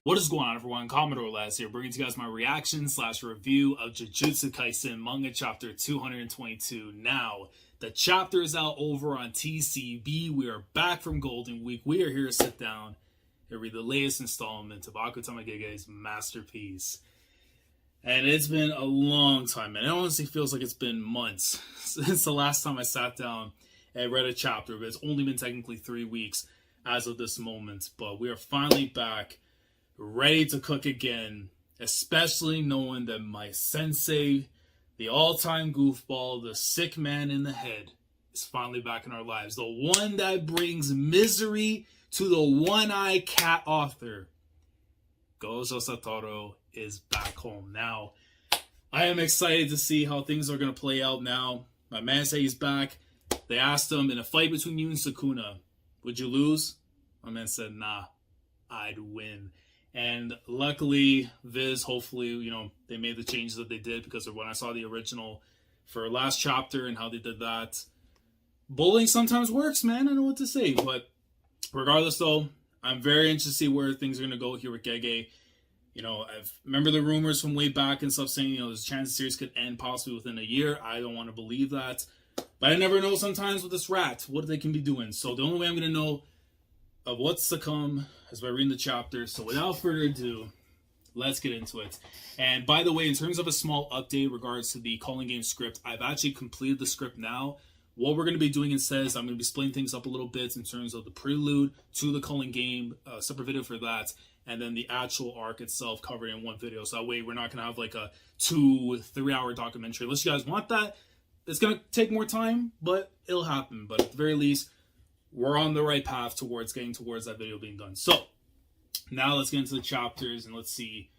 What is going on, everyone? Commodore Laz here, bringing to you guys my reaction / review of Jujutsu Kaisen manga chapter 222. Now, the chapter is out over on TCB. We are back from Golden Week. We are here to sit down and read the latest installment of Akutama Gege's masterpiece. And it's been a long time, and it honestly feels like it's been months since the last time I sat down and read a chapter. But it's only been technically 3 weeks as of this moment. But we are finally back, ready to cook again, especially knowing that my sensei, the all-time goofball, the sick man in the head, is finally back in our lives. The one that brings misery to the one-eyed cat author. Gojo Satoru is back home. Now, I am excited to see how things are going to play out now. My man said he's back. They asked him, in a fight between you and Sukuna, would you lose? My man said, nah, I'd win. And luckily, Viz, hopefully, they made the changes that they did, because of when I saw the original for last chapter and how they did that. Bullying sometimes works, man. I don't know what to say. But regardless, though, I'm very interested to see where things are going to go here with Gege. I remember the rumors from way back and stuff saying, there's a chance the series could end possibly within a year. I don't want to believe that. But I never know sometimes with this rat what they can be doing. So the only way I'm going to know of what's to come is by reading the chapter. So without further ado, let's get into it. And by the way, in terms of a small update regards to the Culling game script, I've actually completed the script now. What we're going to be doing instead is I'm going to be splitting things up a little bit in terms of the prelude to the Culling game, separate video for that, and then the actual arc itself covered in one video. So that way we're not going to have like a 2-3 hour documentary. Unless you guys want that, it's going to take more time, but it'll happen. But at the very least, we're on the right path towards getting towards that video being done. So now let's get into the chapters and let's see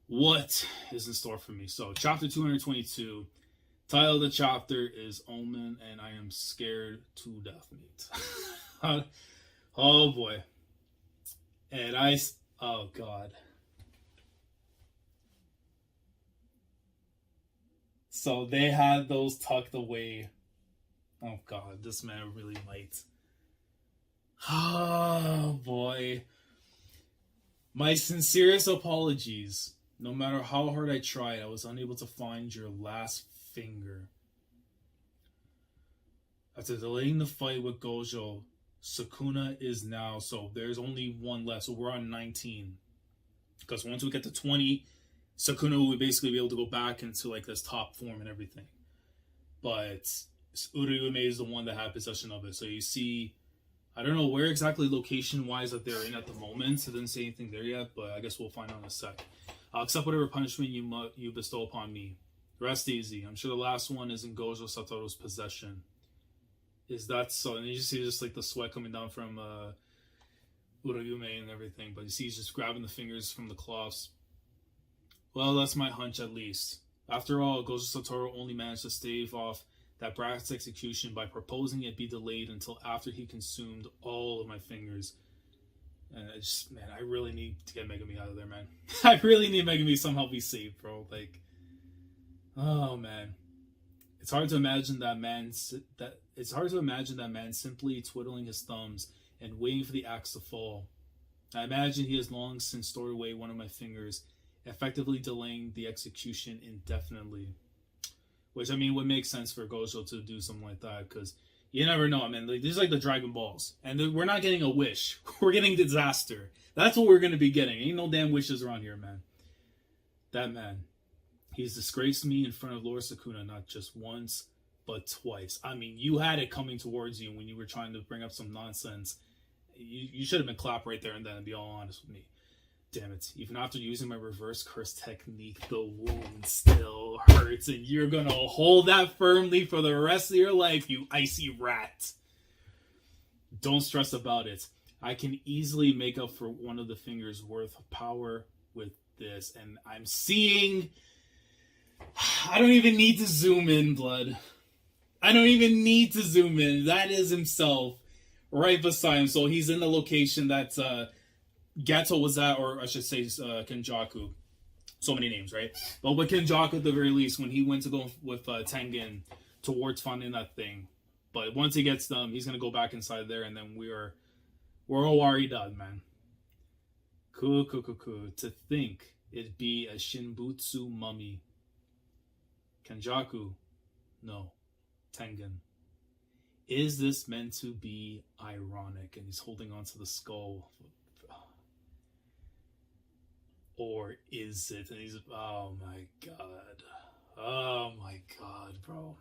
what is in store for me. So chapter 222. Title of the chapter is Omen, and I am scared to death, mate. Oh boy. And oh god. So they had those tucked away. Oh god, this man really might. Oh boy. My sincerest apologies. No matter how hard I tried, I was unable to find your last finger. After delaying the fight with Gojo, Sukuna is now, so there's only one left, so we're on 19. Because once we get to 20, Sukuna will basically be able to go back into like this top form and everything. But Urayume is the one that had possession of it. So you see, I don't know where exactly location-wise that they're in at the moment. I didn't say anything there yet, but I guess we'll find out in a sec. I'll accept whatever punishment you bestow upon me. Rest easy. I'm sure the last one is in Gojo Satoru's possession. Is that so? And you just see just like the sweat coming down from Urayume and everything. But you see he's just grabbing the fingers from the cloths. Well, that's my hunch at least. After all, Gojo Satoru only managed to stave off that brat's execution by proposing it be delayed until after he consumed all of my fingers. And I really need to get Megumi out of there, man. I really need Megumi somehow be saved, bro. Like, oh man, it's hard to imagine that man. It's hard to imagine that man simply twiddling his thumbs and waiting for the axe to fall. I imagine he has long since stored away one of my fingers, effectively delaying the execution indefinitely. Which, I mean, would make sense for Gojo to do something like that, because you never know, man. Like, these are like the Dragon Balls. And we're not getting a wish. We're getting disaster. That's what we're going to be getting. Ain't no damn wishes around here, man. That man. He's disgraced me in front of Lord Sukuna, not just once, but twice. I mean, you had it coming towards you when you were trying to bring up some nonsense. You should have been clapped right there and then, to be all honest with me. Damn it. Even after using my reverse curse technique, the wound still hurts, and you're gonna hold that firmly for the rest of your life, you icy rat. Don't stress about it. I can easily make up for one of the fingers worth of power with this, and I'm seeing... I don't even need to zoom in, blood. I don't even need to zoom in. That is himself right beside him. So he's in the location that Gato was at, or I should say Kenjaku. So many names, right? But with Kenjaku at the very least, when he went to go with Tengen towards finding that thing. But once he gets them, he's going to go back inside there, and then we're already done, man. To think it'd be a Shinbutsu mummy. Kenjaku, no. Tengen. Is this meant to be ironic? And he's holding onto the skull. Or is it? And he's, oh my god. Oh my god, bro.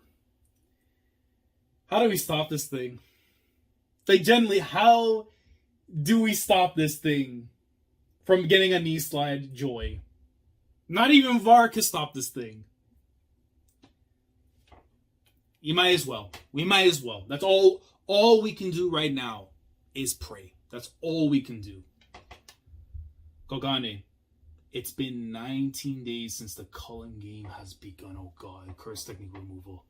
How do we stop this thing? Like, generally, how do we stop this thing from getting a knee slide joy? Not even VAR can stop this thing. You might as well. We might as well. That's all we can do right now is pray. That's all we can do. Kogane, it's been 19 days since the Culling game has begun. Oh god, curse technique removal.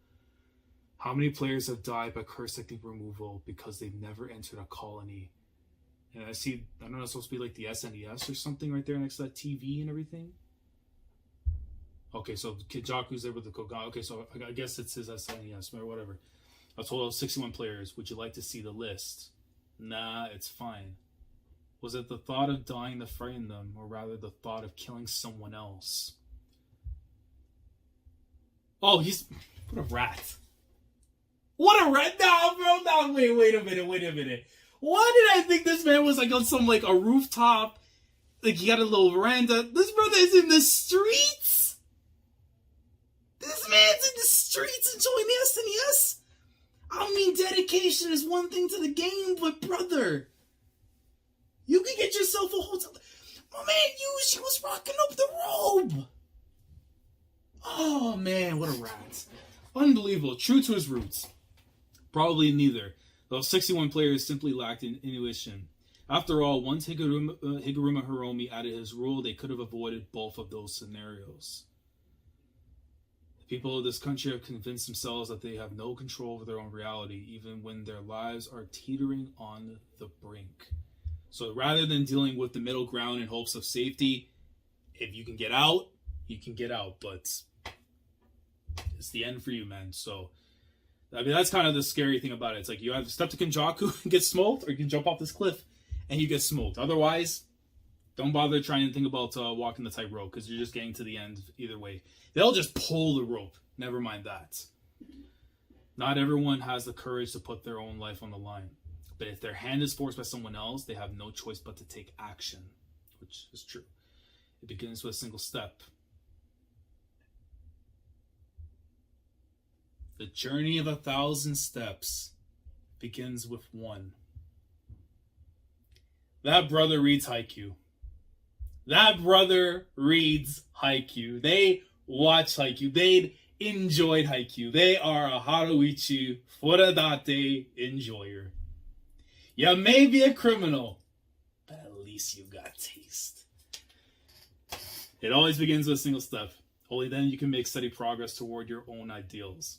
How many players have died by curse technique removal because they've never entered a colony? And I see, I don't know, it's supposed to be like the SNES or something right there next to that TV and everything. Okay, so Kenjaku's there with the Kogane. Okay, so I guess it's his SNES or whatever. A total of 61 players. Would you like to see the list? Nah, it's fine. Was it the thought of dying that frightened them, or rather the thought of killing someone else? Oh, he's... What a rat. What a rat! No, bro, no, wait a minute. Why did I think this man was like on some, like, a rooftop? Like, he got a little veranda. This brother is in the streets? This man's in the streets enjoying the SNES? I mean, dedication is one thing to the game, but brother, you can get yourself a hotel. My man, she was rocking up the robe. Oh man, what a rat. Unbelievable. True to his roots. Probably neither. Those 61 players simply lacked intuition. After all, once Higuruma Hiromi added his rule, they could have avoided both of those scenarios. The people of this country have convinced themselves that they have no control over their own reality, even when their lives are teetering on the brink. So rather than dealing with the middle ground in hopes of safety, if you can get out, you can get out. But it's the end for you, man. So, I mean, that's kind of the scary thing about it. It's like you have to step to Kenjaku and get smoked, or you can jump off this cliff and you get smoked. Otherwise, don't bother trying to think about walking the tightrope, because you're just getting to the end either way. They'll just pull the rope. Never mind that. Not everyone has the courage to put their own life on the line. But if their hand is forced by someone else, they have no choice but to take action, which is true. It begins with a single step. The journey of 1,000 steps begins with one. That brother reads Haikyuu. That brother reads Haikyuu. They watch Haikyuu. They enjoyed Haikyuu. They are a Haruichi Furadate enjoyer. You may be a criminal, but at least you got taste. It always begins with a single step. Only then you can make steady progress toward your own ideals.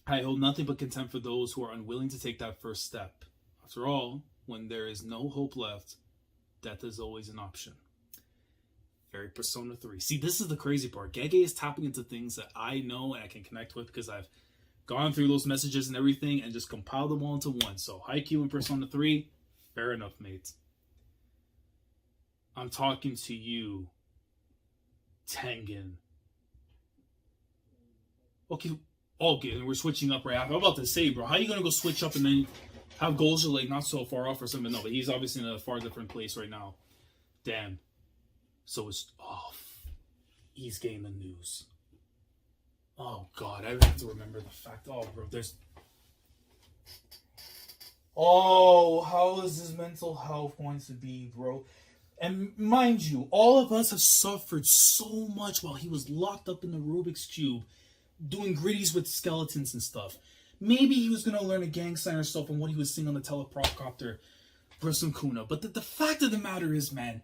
I hold nothing but contempt for those who are unwilling to take that first step. After all, when there is no hope left, death is always an option. Very Persona 3. See, this is the crazy part. Gege is tapping into things that I know and I can connect with because I've gone through those messages and everything and just compiled them all into one. So, Haikyuu and Persona 3, fair enough, mate. I'm talking to you, Tengen. Okay, and we're switching up right after. I'm about to say, bro, how are you going to go switch up and then have Gojo, like, not so far off or something? No, but he's obviously in a far different place right now. Damn. So it's, he's getting the news. Oh, God, I have to remember the fact. Oh, bro, how is his mental health going to be, bro? And mind you, all of us have suffered so much while he was locked up in the Rubik's Cube, doing gritties with skeletons and stuff. Maybe he was going to learn a gang sign or stuff from what he was seeing on the teleprompter for Sukuna. But the fact of the matter is, man,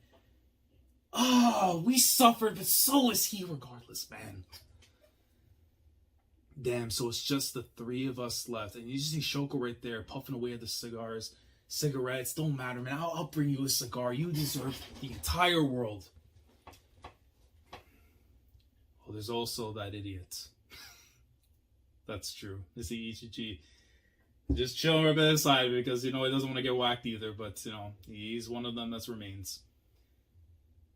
we suffered, but so is he regardless, man. Damn, so it's just the three of us left. And you just see Shoko right there, puffing away at the cigarettes. Don't matter, man. I'll bring you a cigar. You deserve the entire world. Well, there's also that idiot. That's true. Is the Ichichi. Just chill right by his side because, he doesn't want to get whacked either. But, he's one of them that remains.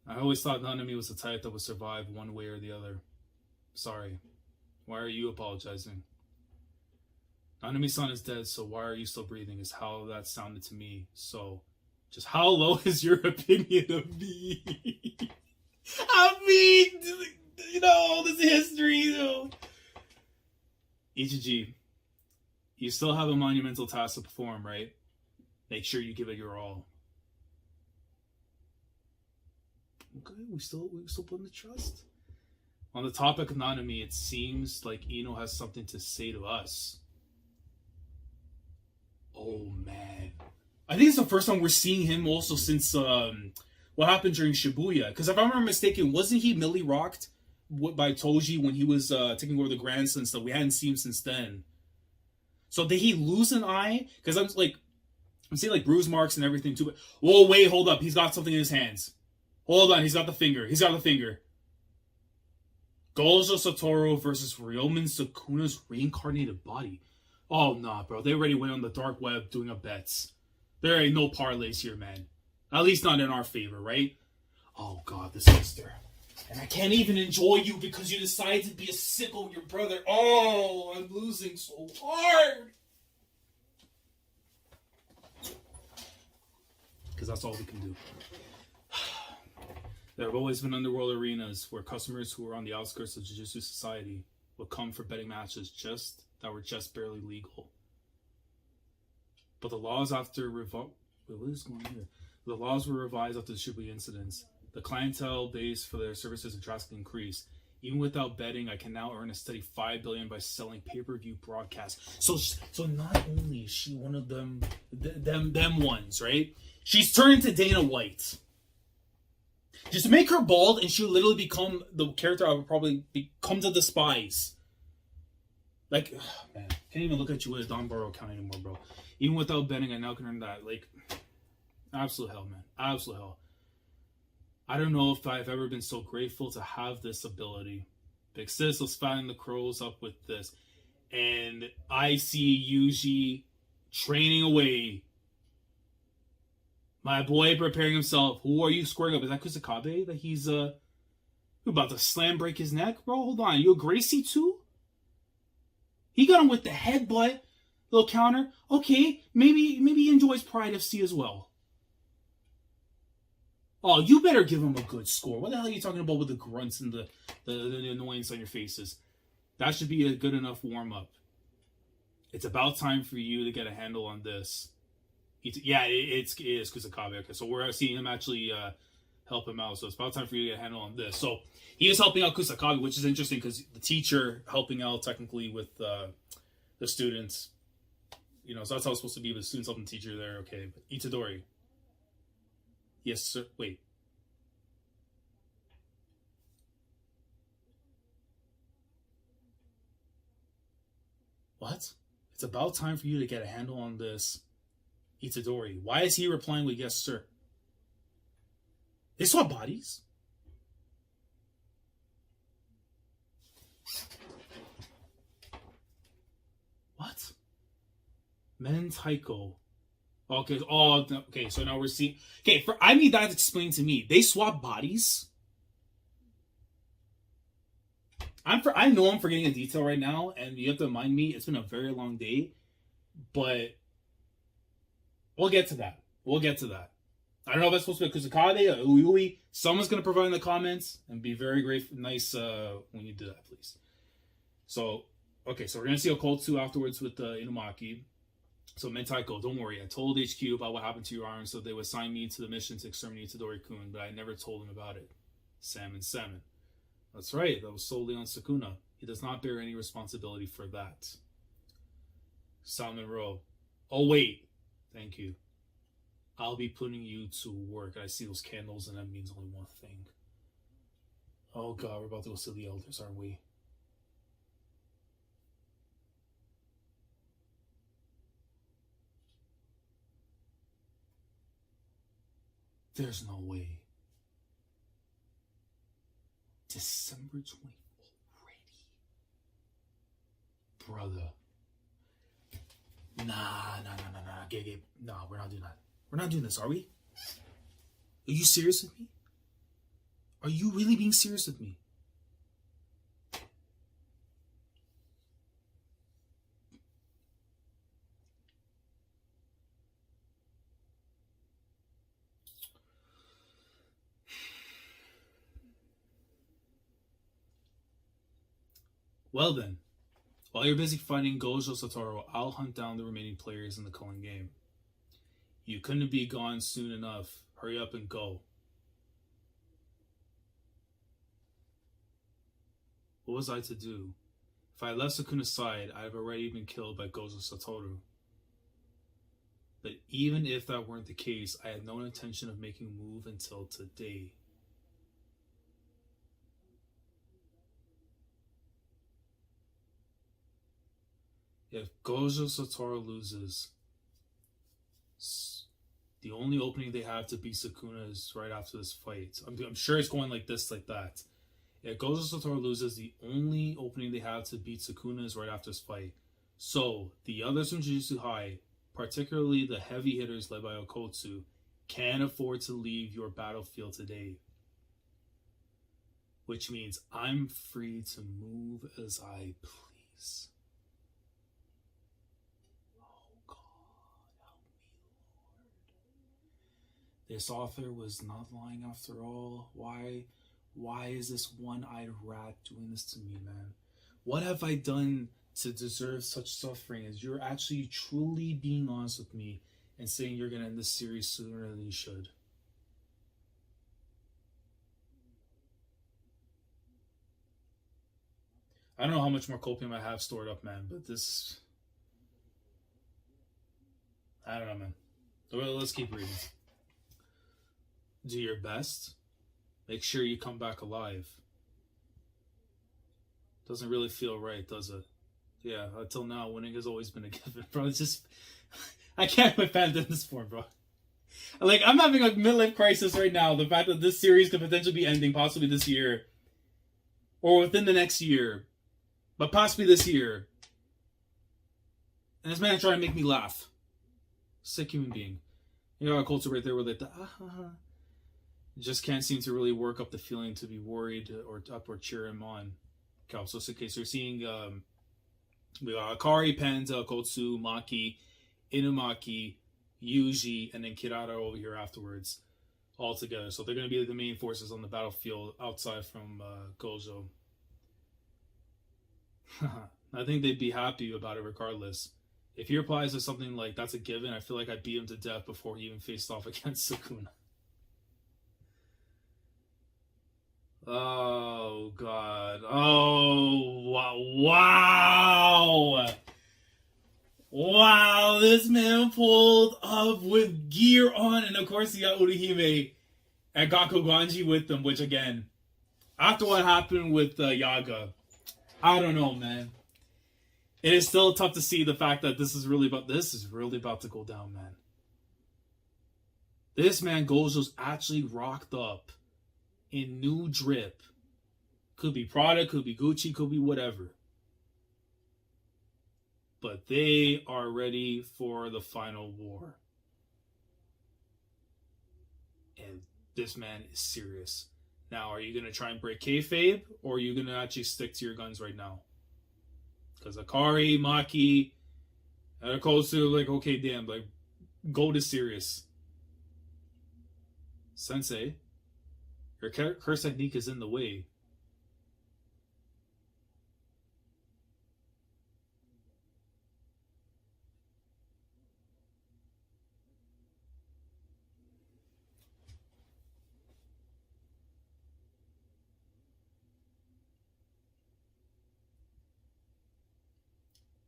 I always thought Nanami was the type that would survive one way or the other. Sorry. Why are you apologizing? Nanami-san is dead, so why are you still breathing? Is how that sounded to me. So, just how low is your opinion of me? I mean, this history, Ichiji, you still have a monumental task to perform, right? Make sure you give it your all. Okay, we still put in the trust. On the topic of Nanami, it seems like Ino has something to say to us. Oh man, I think it's the first time we're seeing him also since what happened during Shibuya. Because if I'm not mistaken, wasn't he Millie rocked by Toji when he was taking over the grandson and stuff? We hadn't seen him since then. So did he lose an eye? Because I'm seeing like bruise marks and everything too. But whoa, wait, hold up, he's got something in his hands. Hold on, he's got the finger. Gojo Satoru versus Ryomen Sukuna's reincarnated body. Oh, nah, bro. They already went on the dark web doing a bets. There ain't no parlays here, man. At least not in our favor, right? Oh, God, the sister. And I can't even enjoy you because you decided to be a sicko with your brother. Oh, I'm losing so hard. Because that's all we can do. There have always been underworld arenas where customers who were on the outskirts of Jujutsu society would come for betting matches that were just barely legal. But the laws after what is going on here? The laws were revised after the Shibuya incidents. The clientele base for their services have drastically increased. Even without betting, I can now earn a steady $5 billion by selling pay-per-view broadcasts. So not only is she one of them ones, right? She's turned into Dana White. Just make her bald, and she'll literally become the character I would probably come to despise. Like, man, can't even look at you with a Don Barrow account anymore, bro. Even without betting, I now can earn that. Like, absolute hell, man. Absolute hell. I don't know if I've ever been so grateful to have this ability. Big Sis was fatting the crows up with this. And I see Yuji training away. My boy preparing himself. Who are you squaring up? Is that Kusakabe that he's about to slam break his neck? Bro, hold on. You a Gracie too? He got him with the headbutt. Little counter. Okay, maybe he enjoys Pride FC as well. Oh, you better give him a good score. What the hell are you talking about with the grunts and the annoyance on your faces? That should be a good enough warm-up. It's about time for you to get a handle on this. It is Kusakabe. Okay, so we're seeing him actually help him out. So it's about time for you to get a handle on this. So he is helping out Kusakabe, which is interesting because the teacher helping out technically with the students. So that's how it's supposed to be. The students helping the teacher there. Okay, but Itadori. Yes, sir. Wait. What? It's about time for you to get a handle on this, Itadori. Why is he replying with yes, sir? They swap bodies? What? Men Taiko. Okay. Oh, okay. So now we're seeing. Okay, I need that explained to me. They swap bodies. I know I'm forgetting a detail right now, and you have to remind me. It's been a very long day, but we'll get to that. I don't know if that's supposed to be a Kusakabe or Uyui. Someone's gonna provide in the comments, and be very nice when you do that, please. So, okay, so we're gonna see a Cult 2 afterwards with Inumaki. So Mentaiko, don't worry. I told HQ about what happened to your arm, so they would assign me to the mission to exterminate Itadori-kun, but I never told him about it. Salmon. That's right, that was solely on Sukuna. He does not bear any responsibility for that. Salmon Row. Oh, wait. Thank you. I'll be putting you to work. I see those candles, and that means only one thing. Oh, God, we're about to go see the elders, aren't we? There's no way. December 20th already. Brother. Nah. Gege. Nah, we're not doing that. We're not doing this, are we? Are you serious with me? Are you really being serious with me? Well then, while you're busy fighting Gojo Satoru, I'll hunt down the remaining players in the Culling game. You couldn't be gone soon enough. Hurry up and go. What was I to do? If I left Sukuna's side, I'd have already been killed by Gojo Satoru. But even if that weren't the case, I had no intention of making a move until today. If Gojo Satoru loses, the only opening they have to beat Sukuna is right after this fight. I'm sure it's going like this, like that. If Gojo Satoru loses, the only opening they have to beat Sukuna is right after this fight. So, the others from Jujutsu High, particularly the heavy hitters led by Okotsu, can't afford to leave your battlefield today. Which means I'm free to move as I please. This author was not lying after all. Why is this one-eyed rat doing this to me, man? What have I done to deserve such suffering? As you're actually truly being honest with me and saying you're gonna end this series sooner than you should. I don't know how much more copium I have stored up, man, but this... I don't know, man. Well, let's keep reading. Do your best. Make sure you come back alive. Doesn't really feel right, does it? Yeah, until now, winning has always been a given, bro. It's just... I can't put Panda in this form, bro. Like, I'm having a midlife crisis right now. The fact that this series could potentially be ending possibly this year. Or within the next year. But possibly this year. And this man trying to make me laugh. Sick human being. You know, our culture right there with like the just can't seem to really work up the feeling to be worried or cheer him on. Okay, so in case you're seeing we got Akari, Panda, Kotsu, Maki, Inumaki, Yuji, and then Kirara over here afterwards, all together. So they're going to be the main forces on the battlefield outside from Gojo. I think they'd be happy about it regardless. If he replies to something like, that's a given, I feel like I'd beat him to death before he even faced off against Sukuna. Oh, God. Oh, wow. Wow, this man pulled up with gear on, and of course he got Urahime and Gakuganji with them, which again, after what happened with Yaga, I don't know, man. It is still tough to see the fact that this is really about to go down, man. This man Gojo's actually rocked up in new drip. Could be Prada, could be Gucci, could be whatever. But they are ready for the final war. And this man is serious. Now, are you going to try and break kayfabe, or are you going to actually stick to your guns right now? Because Akari, Maki, and Akotsu, like, okay, damn, like, Gold is serious. Sensei, your curse technique is in the way.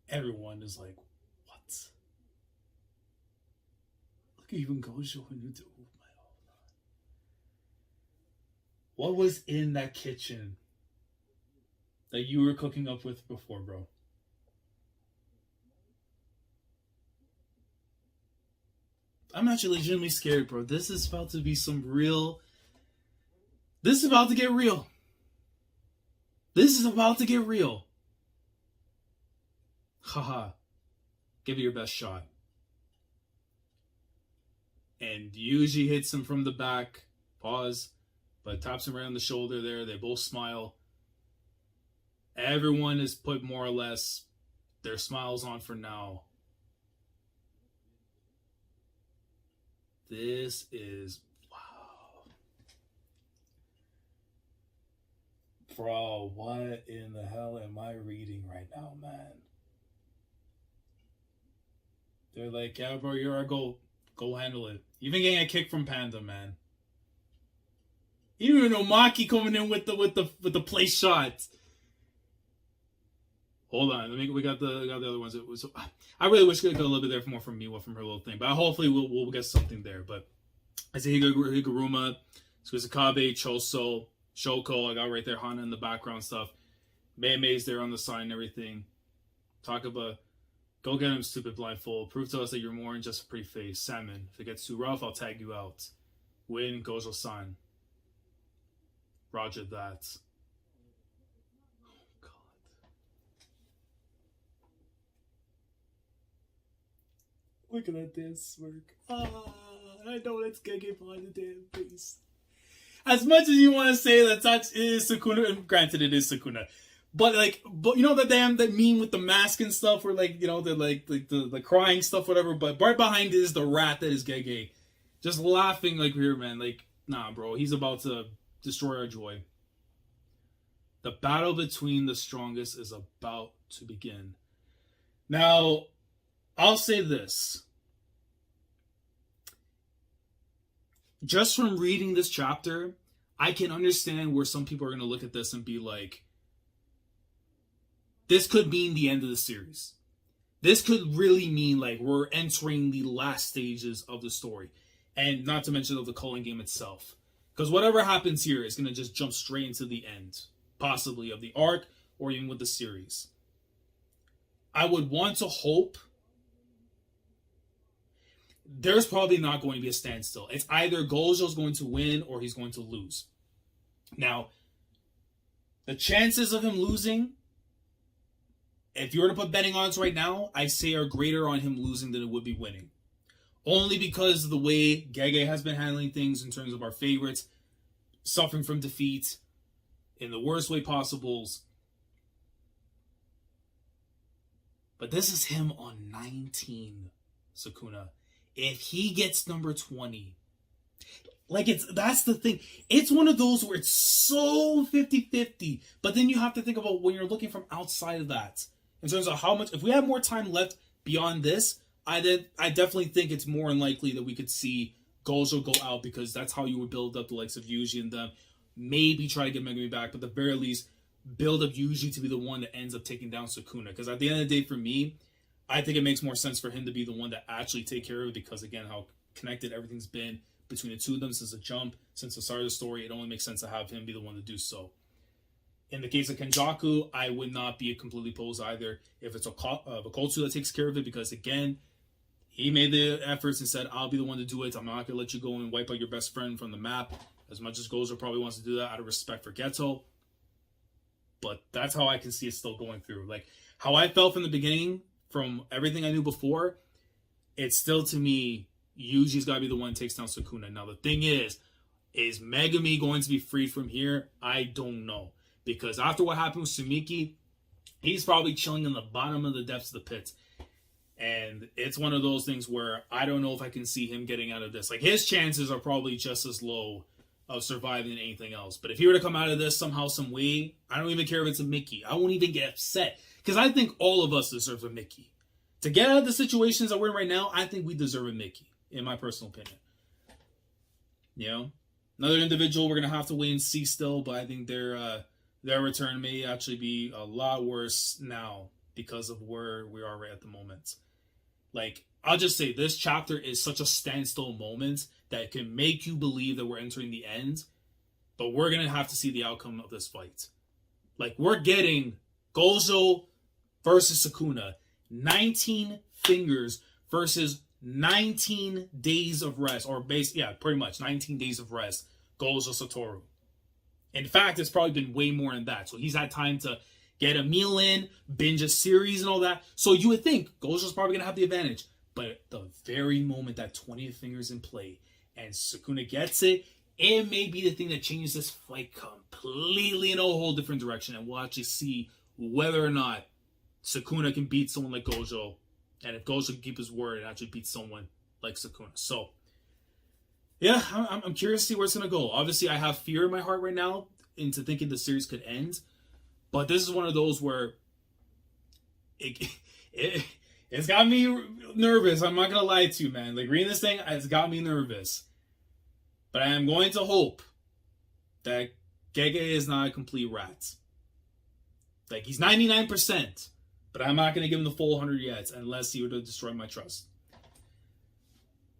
Everyone is like, what? Look at even Gojo and Udo. What was in that kitchen that you were cooking up with before, bro? I'm actually legitimately scared, bro. This is about to be some real... This is about to get real. This is about to get real. Haha. Give it your best shot. And Yuji hits him from the back. Pause. but taps him right on the shoulder there. They both smile. Everyone has put more or less their smiles on for now. This is wow. Bro, what in the hell am I reading right now, man? They're like, yeah, bro, you're our goal. Go handle it. Even getting a kick from Panda, man. Even Omaki coming in with the place shots. Hold on, we got the other ones. I really wish we could go a little bit there more from Miwa from her little thing, but hopefully we'll get something there. But I say Higuruma, Suzukabe, Choso, Shoko. I got right there Hana in the background stuff. Mei's there on the side and everything. Takaba, go get him, stupid blindfold. Prove to us that you're more than just a pretty face. Salmon, if it gets too rough, I'll tag you out. Win, Gojo-san. Roger that. Looking at this work. I know that's Gege behind the damn face. As much as you want to say that Touch is Sukuna, and granted it is Sukuna, but you know that meme with the mask and stuff, where the crying stuff, whatever. But right behind it is the rat that is Gege, just laughing like weird, man. Like, nah, bro, he's about to destroy our joy. The battle between the strongest is about to begin. Now, I'll say this. Just from reading this chapter, I can understand where some people are going to look at this and be like, this could mean the end of the series. This could really mean like we're entering the last stages of the story. And not to mention of the Culling game itself. Because whatever happens here is going to just jump straight into the end. Possibly of the arc or even with the series. I would want to hope there's probably not going to be a standstill. It's either Gojo's going to win or he's going to lose. Now, the chances of him losing, if you were to put betting odds right now, I say are greater on him losing than it would be winning. Only because of the way Gege has been handling things in terms of our favorites, suffering from defeat in the worst way possible. But this is him on 19, Sukuna. If he gets number 20, that's the thing. It's one of those where it's so 50-50, but then you have to think about when you're looking from outside of that. In terms of how much, if we have more time left beyond this, I definitely think it's more unlikely that we could see Gojo go out, because that's how you would build up the likes of Yuji and them. Maybe try to get Megumi back, but at the very least, build up Yuji to be the one that ends up taking down Sukuna. Because at the end of the day, for me, I think it makes more sense for him to be the one to actually take care of it, because, again, how connected everything's been between the two of them since the jump, since the start of the story. It only makes sense to have him be the one to do so. In the case of Kenjaku, I would not be completely opposed either if it's a Bakotsu that takes care of it, because, again, he made the efforts and said, I'll be the one to do it. I'm not going to let you go and wipe out your best friend from the map, as much as Gojo probably wants to do that out of respect for Geto. But that's how I can see it still going through. Like, how I felt from the beginning, from everything I knew before, it's still, to me, Yuji's got to be the one that takes down Sukuna. Now, the thing is Megumi going to be freed from here? I don't know. Because after what happened with Sumiki, he's probably chilling in the bottom of the depths of the pit. And it's one of those things where I don't know if I can see him getting out of this. Like, his chances are probably just as low of surviving than anything else. But if he were to come out of this somehow, some way, I don't even care if it's a Mickey. I won't even get upset. Because I think all of us deserve a Mickey. To get out of the situations that we're in right now, I think we deserve a Mickey, in my personal opinion. You know? Another individual we're going to have to wait and see still, but I think their return may actually be a lot worse now because of where we are right at the moment. Like, I'll just say, this chapter is such a standstill moment that it can make you believe that we're entering the end, but we're going to have to see the outcome of this fight. Like, we're getting Gojo versus Sukuna. 19 fingers versus 19 days of rest. Pretty much 19 days of rest. Gojo Satoru. In fact, it's probably been way more than that. So he's had time to get a meal in, binge a series and all that. So you would think Gojo's probably going to have the advantage. But the very moment that 20th finger's in play and Sukuna gets it, it may be the thing that changes this fight completely in a whole different direction, and we'll actually see whether or not Sukuna can beat someone like Gojo, and if Gojo can keep his word and actually beat someone like Sukuna. So, yeah, I'm curious to see where it's going to go. Obviously, I have fear in my heart right now into thinking the series could end, but this is one of those where it's got me nervous. I'm not going to lie to you, man. Like, reading this thing, it's got me nervous. But I am going to hope that Gege is not a complete rat. Like, he's 99%, but I'm not going to give him the full 100 yet unless he were to destroy my trust.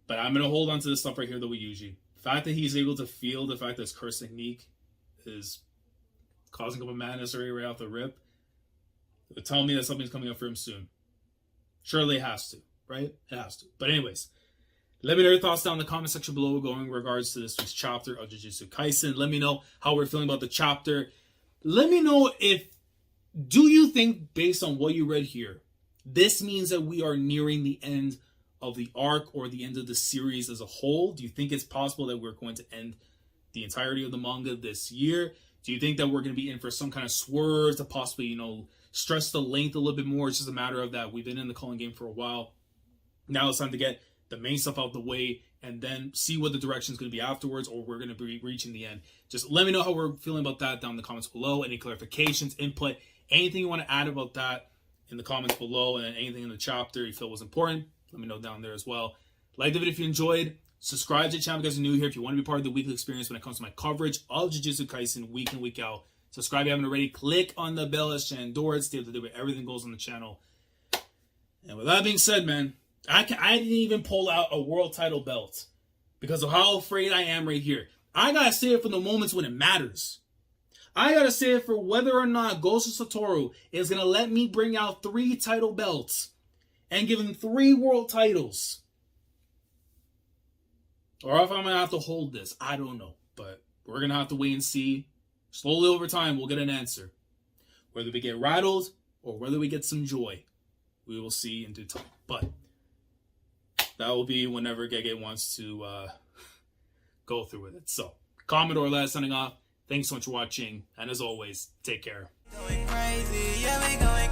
But I'm going to hold on to this stuff right here, though, with Yuji. The fact that he's able to feel the fact that his curse technique is causing up a madness right off the rip, it'll tell me that something's coming up for him soon. Surely it has to, right? It has to. But anyways, let me know your thoughts down in the comment section below going in regards to this week's chapter of Jujutsu Kaisen. Let me know how we're feeling about the chapter. Let me know do you think, based on what you read here, this means that we are nearing the end of the arc or the end of the series as a whole? Do you think it's possible that we're going to end the entirety of the manga this year? Do you think that we're going to be in for some kind of swerve to possibly, stress the length a little bit more? It's just a matter of that we've been in the Culling game for a while. Now it's time to get the main stuff out the way and then see what the direction is going to be afterwards, or we're going to be reaching the end. Just let me know how we're feeling about that down in the comments below. Any clarifications, input, anything you want to add about that in the comments below, and anything in the chapter you feel was important, let me know down there as well. Like the video if you enjoyed. Subscribe to the channel if you guys are new here. If you want to be part of the weekly experience when it comes to my coverage of Jujutsu Kaisen week in, week out. Subscribe if you haven't already. Click on the bell as Shandor. Stay up to date with everything goes on the channel. And with that being said, man, I didn't even pull out a world title belt because of how afraid I am right here. I gotta say it for the moments when it matters. I gotta say it for whether or not Gojo Satoru is gonna let me bring out 3 title belts and give him 3 world titles. Or if I'm gonna have to hold this. I don't know. But we're gonna have to wait and see. Slowly over time, we'll get an answer. Whether we get rattled or whether we get some joy, we will see in due time. But that will be whenever Gege wants to go through with it. So, Commodore Lad signing off. Thanks so much for watching. And as always, take care. Going crazy, yeah, we going